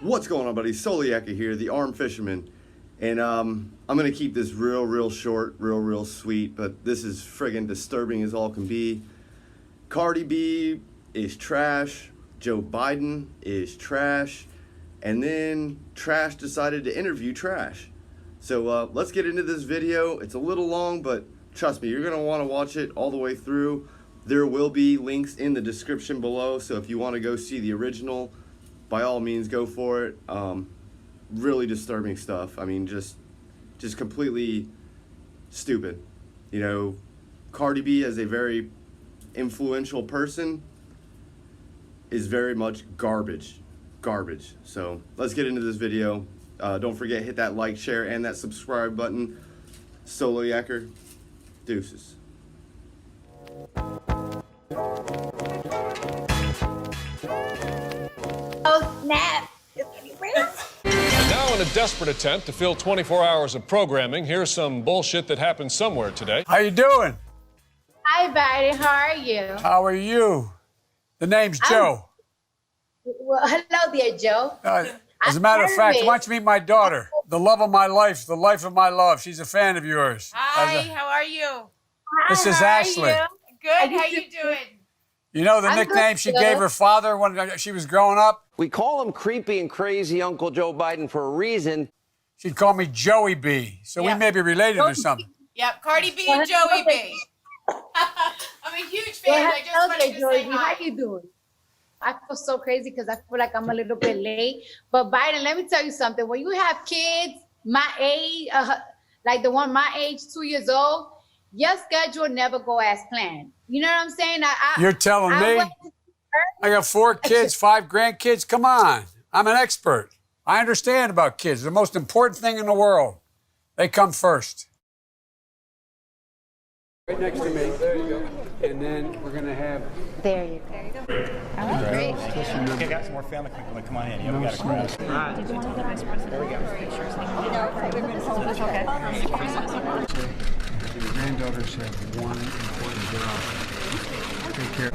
What's going on, buddy? Soliaka here, the Armed Fisherman. And I'm going to keep this real short, real sweet, but this is friggin' disturbing as all can be. Cardi B is trash. Joe Biden is trash. And then Trash decided to interview Trash. So let's get into this video. It's a little long, but trust me, you're going to want to watch it all the way through. There will be links in the description below, so if you want to go see the original, by all means, go for it. Really disturbing stuff. I mean, just completely stupid. You know, Cardi B, as a very influential person, is very much garbage. So let's get into this video. Don't forget, hit that like, share, and that subscribe button. Solo Yacker, deuces. Oh, snap. And now, in a desperate attempt to fill 24 hours of programming, here's some bullshit that happened somewhere today. How you doing? Hi, Biden. How are you? How are you? The name's Joe. Well, hello there, Joe. As a matter of fact, why don't you meet my daughter? The love of my life, the life of my love. She's a fan of yours. Hi, how are you? This is Ashley. Good, how you doing? You know the nickname she gave her father when she was growing up? We call him creepy and crazy Uncle Joe Biden for a reason. She'd call me Joey B. So we may be related or something. Yep, Cardi B and Joey B. I'm a huge fan. I just wanted to say hi. How you doing? I feel so crazy because I feel like I'm a little bit late. But Biden, let me tell you something. When you have kids my age, like the one my age, 2 years old, your schedule never go as planned. You know what I'm saying? You're telling me? I got 4 kids, 5 grandkids. Come on. I'm an expert. I understand about kids. The most important thing in the world. They come first. Right next to me. There you go. And then we're going to have... There you go. All right, great. Okay, got some more family people. Come on in. Yeah, we got a crowd. Did you want to get vice president? There we go. Your granddaughters have one important job. Take care of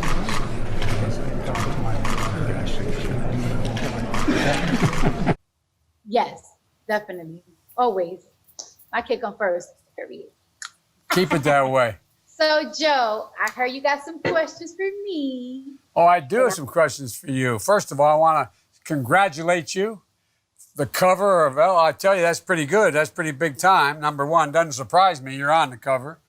Yes, definitely. Always. My kid come first, period. Keep it that way. So, Joe, I heard you got some questions for me. Oh, I do have some questions for you. First of all, I want to congratulate you. The cover of I tell you, that's pretty good. That's pretty big time. Number one, doesn't surprise me. You're on the cover.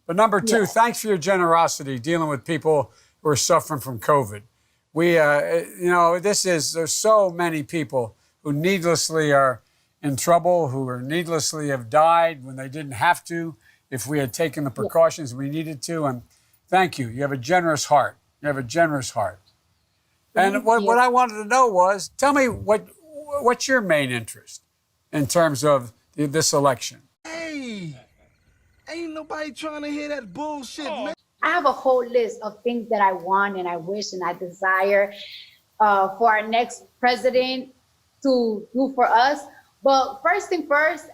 But number two, thanks for your generosity dealing with people who are suffering from COVID. There's so many people who needlessly are in trouble, who are needlessly have died when they didn't have to, if we had taken the precautions we needed to. And thank you. You have a generous heart. You have a generous heart. And what I wanted to know was, tell me what's your main interest in terms of this election? Hey, ain't nobody trying to hear that bullshit, man. I have a whole list of things that I want and I wish and I desire for our next president to do for us. But first thing first,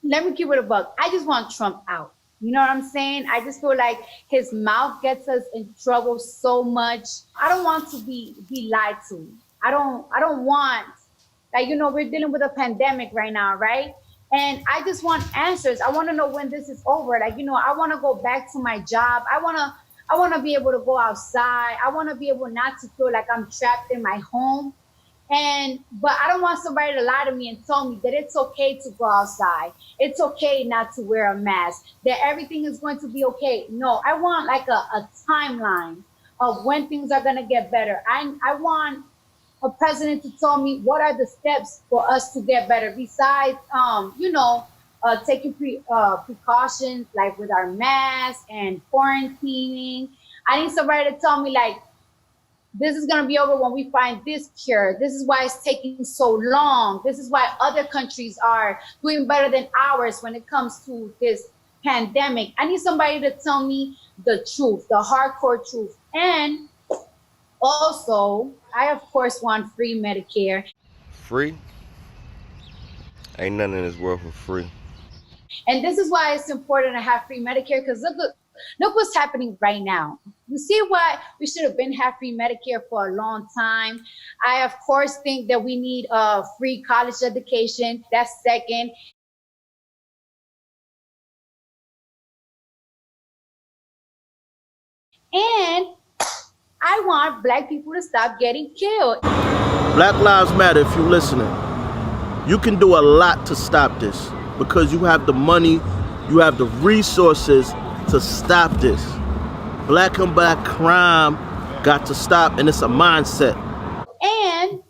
let me keep it a buck. I just want Trump out. You know what I'm saying? I just feel like his mouth gets us in trouble so much. I don't want to be lied to. I don't want, we're dealing with a pandemic right now, right? And I just want answers. I want to know when this is over. I want to go back to my job. I want to be able to go outside. I want to be able not to feel like I'm trapped in my home. But I don't want somebody to lie to me and tell me that it's okay to go outside. It's okay not to wear a mask, that everything is going to be okay. No, I want like a timeline of when things are going to get better. I want a president to tell me what are the steps for us to get better besides, taking precautions like with our masks and quarantining. I need somebody to tell me this is going to be over when we find this cure. This is why it's taking so long. This is why other countries are doing better than ours when it comes to this pandemic. I need somebody to tell me the truth, the hardcore truth. And also, I, of course, want free Medicare. Free? Ain't nothing in this world for free. And this is why it's important to have free Medicare, because Look what's happening right now. You see why we should have been have free Medicare for a long time. I, of course, think that we need a free college education. That's second. And I want Black people to stop getting killed. Black Lives Matter, if you're listening. You can do a lot to stop this because you have the money, you have the resources to stop this. Black on black crime got to stop, and it's a mindset. And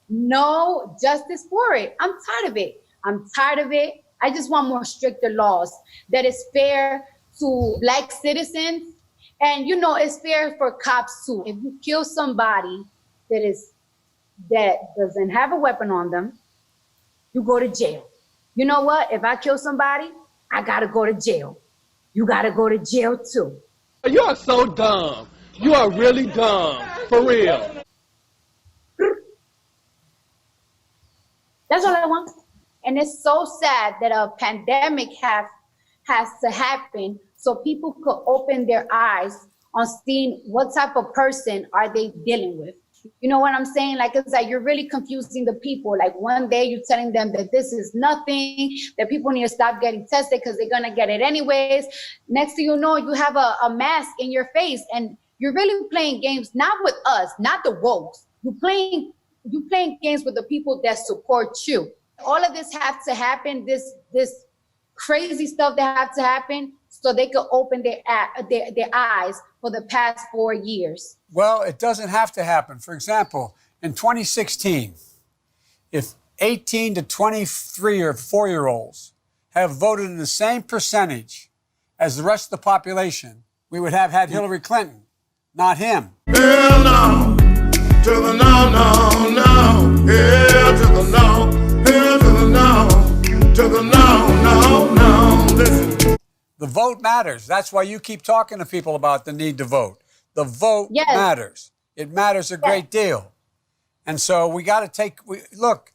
no justice for it. I'm tired of it. I'm tired of it. I just want more stricter laws that is fair to Black citizens. And you know, it's fair for cops too. If you kill somebody that doesn't have a weapon on them, you go to jail. You know what? If I kill somebody, I gotta go to jail. You gotta go to jail too. You are so dumb. You are really dumb. For real. That's all I want. And it's so sad that a pandemic has to happen so people could open their eyes on seeing what type of person are they dealing with. You know what I'm saying? Like, it's like you're really confusing the people. Like, one day you're telling them that this is nothing, that people need to stop getting tested because they're going to get it anyways. Next thing you know, you have a mask in your face, and you're really playing games, not with us, not the wokes. You're playing games with the people that support you. All of this has to happen, this crazy stuff that have to happen so they could open their eyes for the past 4 years. Well, it doesn't have to happen. For example, in 2016, if 18 to 23 or 4-year-olds have voted in the same percentage as the rest of the population, we would have had Hillary Clinton, not him. Hell no, to the no, no, no. Hell to the no, hell to the no, to the no, no, no. Listen. The vote matters. That's why you keep talking to people about the need to vote. The vote matters. It matters a great deal. And so we got to look,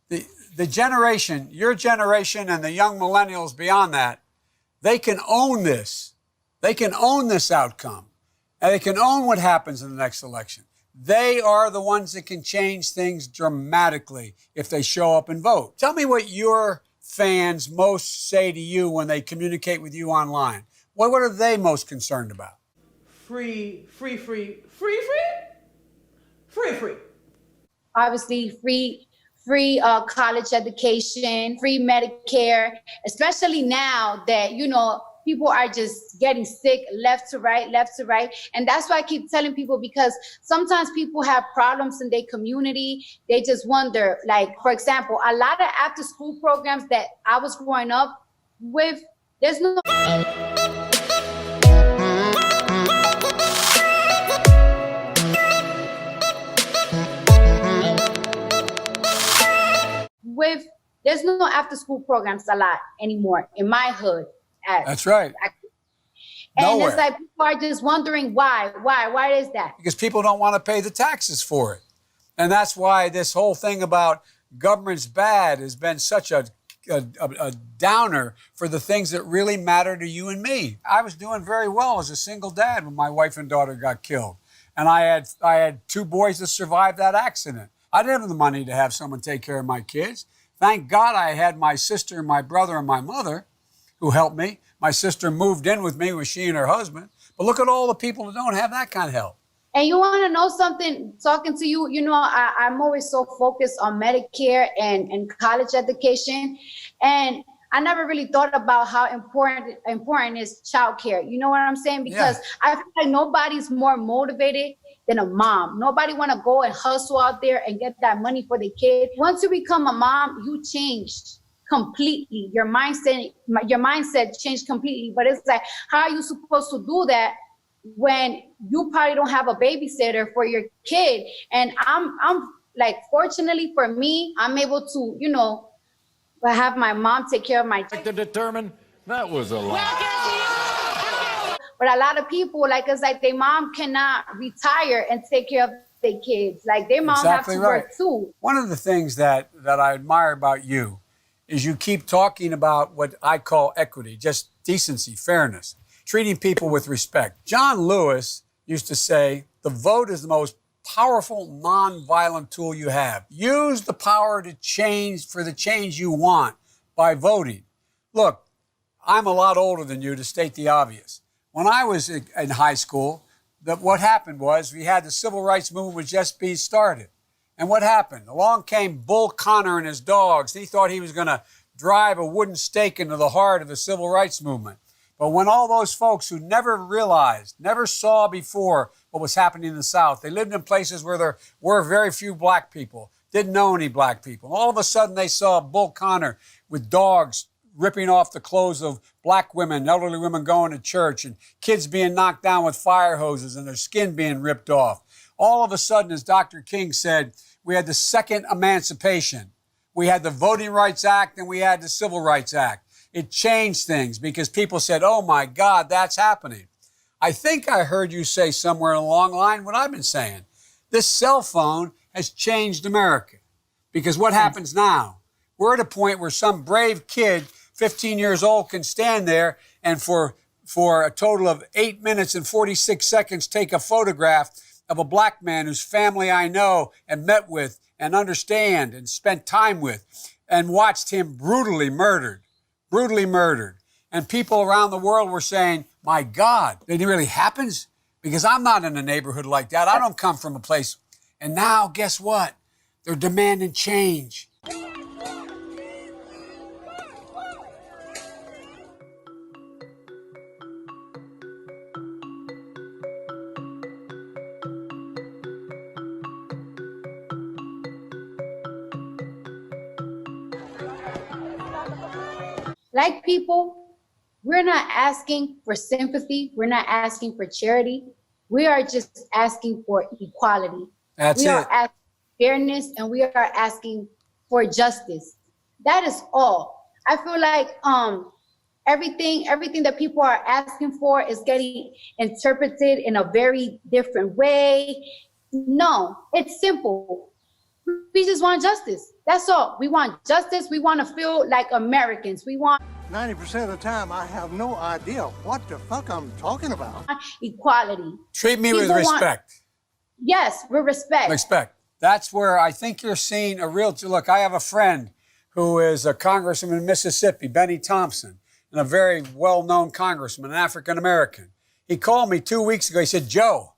the generation, your generation and the young millennials beyond that, they can own this. They can own this outcome. And they can own what happens in the next election. They are the ones that can change things dramatically if they show up and vote. Tell me what your fans most say to you when they communicate with you online. What are they most concerned about? Free. Obviously, free college education, free Medicare, especially now that, you know, people are just getting sick left to right. And that's why I keep telling people, because sometimes people have problems in their community. They just wonder, like, for example, a lot of after school programs that I was growing up with, there's no... There's no after school programs a lot anymore in my hood. That's right. And it's like people are just wondering why is that? Because people don't want to pay the taxes for it. And that's why this whole thing about government's bad has been such a downer for the things that really matter to you and me. I was doing very well as a single dad when my wife and daughter got killed. And I had 2 boys that survived that accident. I didn't have the money to have someone take care of my kids. Thank God I had my sister, my brother, and my mother who helped me. My sister moved in with me with she and her husband. But look at all the people who don't have that kind of help. And you want to know something, talking to you, you know, I'm always so focused on Medicare and college education. And I never really thought about how important is childcare. You know what I'm saying? Because I feel like nobody's more motivated than a mom. Nobody want to go and hustle out there and get that money for the kid. Once you become a mom, you change completely. Your mindset changed completely. But it's like, how are you supposed to do that when you probably don't have a babysitter for your kid? And I'm like, fortunately for me, I'm able to, you know, have my mom take care of my to determine that was a lie. But a lot of people, like, it's like their mom cannot retire and take care of their kids. Like, their mom have to work too. One of the things that I admire about you is you keep talking about what I call equity, just decency, fairness. treating people with respect. John Lewis used to say, the vote is the most powerful nonviolent tool you have. Use the power to change for the change you want by voting. Look, I'm a lot older than you, to state the obvious. When I was in high school, what happened was we had the civil rights movement was just being started. And what happened? Along came Bull Connor and his dogs. He thought he was going to drive a wooden stake into the heart of the civil rights movement. But when all those folks who never realized, never saw before what was happening in the South, they lived in places where there were very few black people, didn't know any black people. And all of a sudden they saw Bull Connor with dogs ripping off the clothes of black women, elderly women going to church, and kids being knocked down with fire hoses and their skin being ripped off. All of a sudden, as Dr. King said, we had the second emancipation. We had the Voting Rights Act and we had the Civil Rights Act. It changed things because people said, oh my God, that's happening. I think I heard you say somewhere along the line what I've been saying. This cell phone has changed America. Because what happens now? We're at a point where some brave kid, 15 years old, can stand there and for a total of 8 minutes and 46 seconds take a photograph of a black man whose family I know and met with and understand and spent time with and watched him brutally murdered. And people around the world were saying, my God, it really happens? Because I'm not in a neighborhood like that. I don't come from a place. And now, guess what? They're demanding change. Like people, we're not asking for sympathy. We're not asking for charity. We are just asking for equality. We are asking fairness, and we are asking for justice. That is all. I feel like everything that people are asking for is getting interpreted in a very different way. No, it's simple. We just want justice. That's all. We want justice. We want to feel like Americans. We want 90% of the time, I have no idea what the fuck I'm talking about. Equality. Treat me with respect. Yes, with respect. Respect. That's where I think you're seeing a real... Look, I have a friend who is a congressman in Mississippi, Benny Thompson, and a very well-known congressman, an African-American. He called me 2 weeks ago. He said, Joe,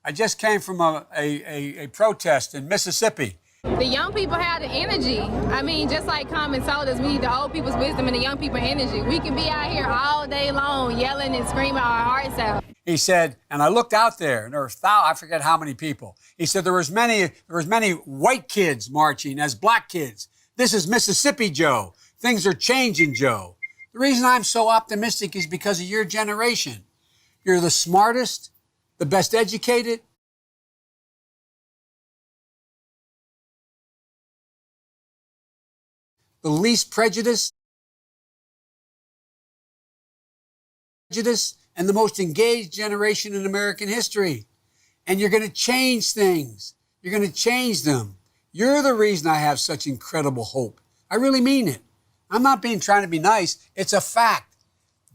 I just came from a protest in Mississippi. The young people have the energy. I mean, just like Common told us, we need the old people's wisdom and the young people's energy. We can be out here all day long yelling and screaming our hearts out. He said, and I looked out there, and there were I forget how many people. He said there was many white kids marching as black kids. This is Mississippi, Joe. Things are changing, Joe. The reason I'm so optimistic is because of your generation. You're the smartest, the best educated, the least prejudiced, and the most engaged generation in American history. And you're going to change things. You're going to change them. You're the reason I have such incredible hope. I really mean it. I'm not trying to be nice. It's a fact.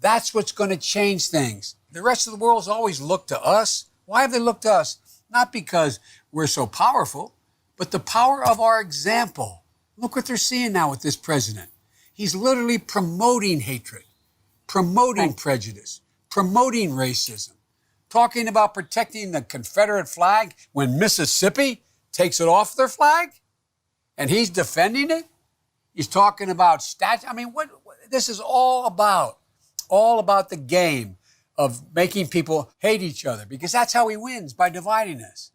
That's what's going to change things. The rest of the world's always looked to us. Why have they looked to us? Not because we're so powerful, but the power of our example. Look what they're seeing now with this president. He's literally promoting hatred, promoting prejudice, promoting racism, talking about protecting the Confederate flag when Mississippi takes it off their flag and he's defending it. He's talking about I mean, what this is all about the game of making people hate each other, because that's how he wins, by dividing us.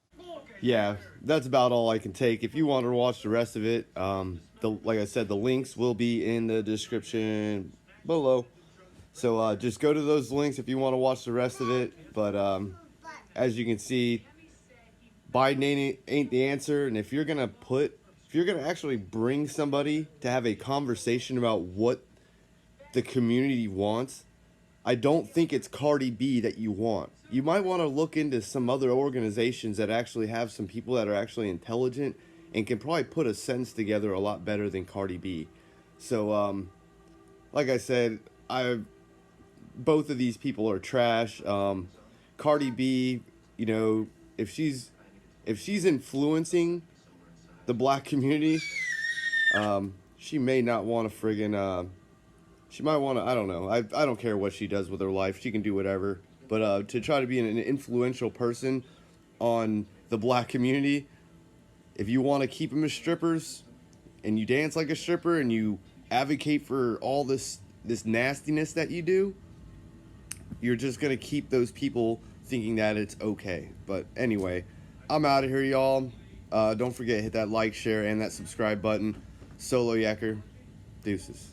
Yeah, that's about all I can take. If you want to watch the rest of it, like I said, the links will be in the description below. So just go to those links if you want to watch the rest of it. But as you can see, Biden ain't the answer. And if you're gonna actually bring somebody to have a conversation about what the community wants, I don't think it's Cardi B that you want. You might want to look into some other organizations that actually have some people that are actually intelligent and can probably put a sentence together a lot better than Cardi B. So, like I said, both of these people are trash. Cardi B, you know, if she's influencing the black community, she may not want to friggin' she might want to, I don't know. I don't care what she does with her life. She can do whatever. But to try to be an influential person on the black community, if you want to keep them as strippers and you dance like a stripper and you advocate for all this nastiness that you do, you're just going to keep those people thinking that it's okay. But anyway, I'm out of here, y'all. Don't forget, hit that like, share, and that subscribe button. Solo Yacker. Deuces.